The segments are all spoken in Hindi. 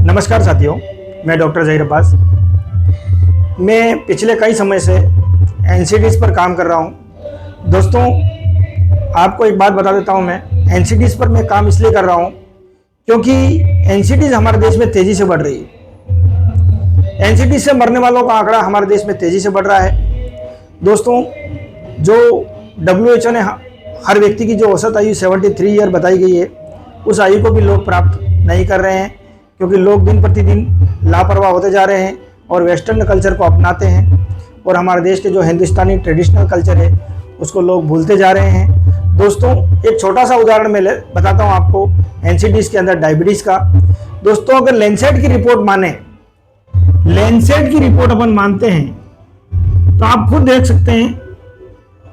नमस्कार साथियों, मैं डॉक्टर ज़हीर अब्बास। मैं पिछले कई समय से एनसीडीज़ पर काम कर रहा हूं। दोस्तों, आपको एक बात बता देता हूं, मैं एनसीडीज़ पर मैं काम इसलिए कर रहा हूं क्योंकि एनसीडीज़ हमारे देश में तेज़ी से बढ़ रही है। एनसीडीज़ से मरने वालों का आंकड़ा हमारे देश में तेज़ी से बढ़ रहा है। दोस्तों, जो WHO ने हर व्यक्ति की जो औसत आयु 73 ईयर बताई गई है, उस आयु को भी लोग प्राप्त नहीं कर रहे हैं क्योंकि लोग दिन प्रतिदिन लापरवाह होते जा रहे हैं और वेस्टर्न कल्चर को अपनाते हैं और हमारे देश के जो हिंदुस्तानी ट्रेडिशनल कल्चर है उसको लोग भूलते जा रहे हैं। दोस्तों, एक छोटा सा उदाहरण मैं बताता हूँ आपको एनसीडीज़ के अंदर डायबिटीज़ का। दोस्तों, अगर लैंसेट की रिपोर्ट माने, लैंसेट की रिपोर्ट अपन मानते हैं तो आप खुद देख सकते हैं,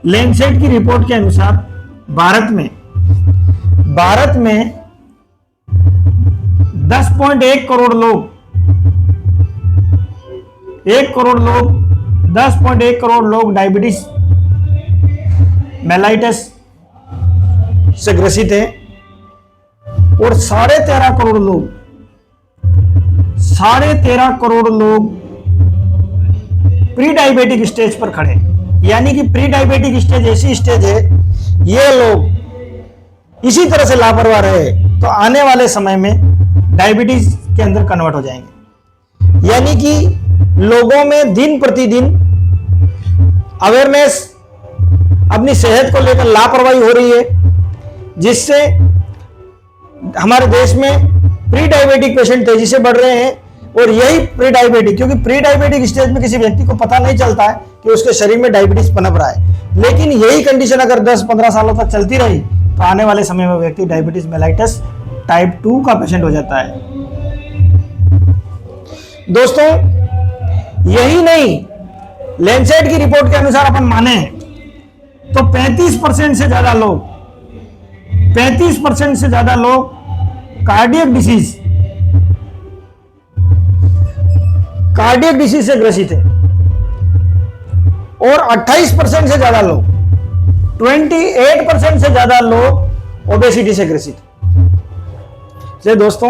लैंसेट की रिपोर्ट के अनुसार भारत में 10.1 करोड़ लोग 10.1 करोड़ लोग डायबिटीज मेलाइटस से ग्रसित हैं और 13.5 करोड़ लोग प्री डायबिटिक स्टेज पर खड़े हैं। यानी कि प्री डायबिटिक स्टेज ऐसी स्टेज है, ये लोग इसी तरह से लापरवाह रहे तो आने वाले समय में डायबिटीज के अंदर कन्वर्ट हो जाएंगे। यानी कि लोगों में दिन प्रतिदिन अवेयरनेस, अपनी सेहत को लेकर लापरवाही हो रही है, जिससे हमारे देश में प्री डायबिटिक पेशेंट तेजी से बढ़ रहे हैं। और यही प्री डायबिटिक, क्योंकि प्री डायबिटिक स्टेज में किसी व्यक्ति को पता नहीं चलता है कि उसके शरीर में डायबिटीज पनप रहा है, लेकिन यही कंडीशन अगर 10-15 सालों तक चलती रही तो आने वाले समय में व्यक्ति डायबिटीज मेलाइटस टाइप 2 का पेशेंट हो जाता है। दोस्तों, यही नहीं, लैंसेट की रिपोर्ट के अनुसार अपन माने तो 35% से ज्यादा लोग कार्डियक डिसीज से ग्रसित है और 28% से ज्यादा लोग 28% से ज्यादा लोग ओबेसिटी से ग्रसित है। इसलिए दोस्तों,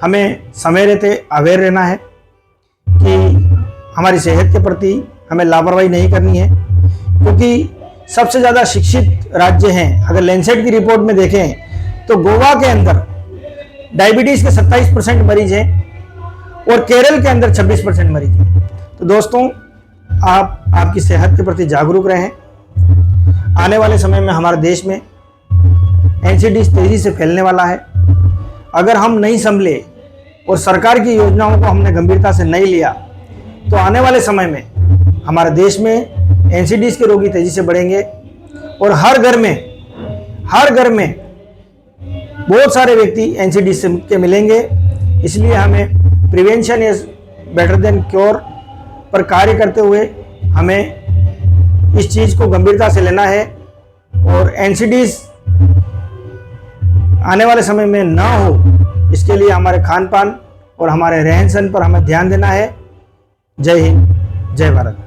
हमें समय रहते अवेयर रहना है कि हमारी सेहत के प्रति हमें लापरवाही नहीं करनी है, क्योंकि सबसे ज़्यादा शिक्षित राज्य हैं। अगर लैंसेट की रिपोर्ट में देखें तो गोवा के अंदर डायबिटीज़ के 27% मरीज हैं और केरल के अंदर 26% मरीज हैं। तो दोस्तों, आप आपकी सेहत के प्रति जागरूक रहें। आने वाले समय में हमारे देश में एनसीडीज़ तेज़ी से फैलने वाला है। अगर हम नहीं संभले और सरकार की योजनाओं को हमने गंभीरता से नहीं लिया तो आने वाले समय में हमारे देश में एनसीडीज़ के रोगी तेजी से बढ़ेंगे और हर घर में बहुत सारे व्यक्ति एनसीडीज़ के मिलेंगे। इसलिए हमें prevention is better than cure पर कार्य करते हुए हमें इस चीज़ को गंभीरता से लेना है और एनसीडीज़ आने वाले समय में ना हो, इसके लिए हमारे खान पान और हमारे रहन सहन पर हमें ध्यान देना है। जय हिंद, जय भारत।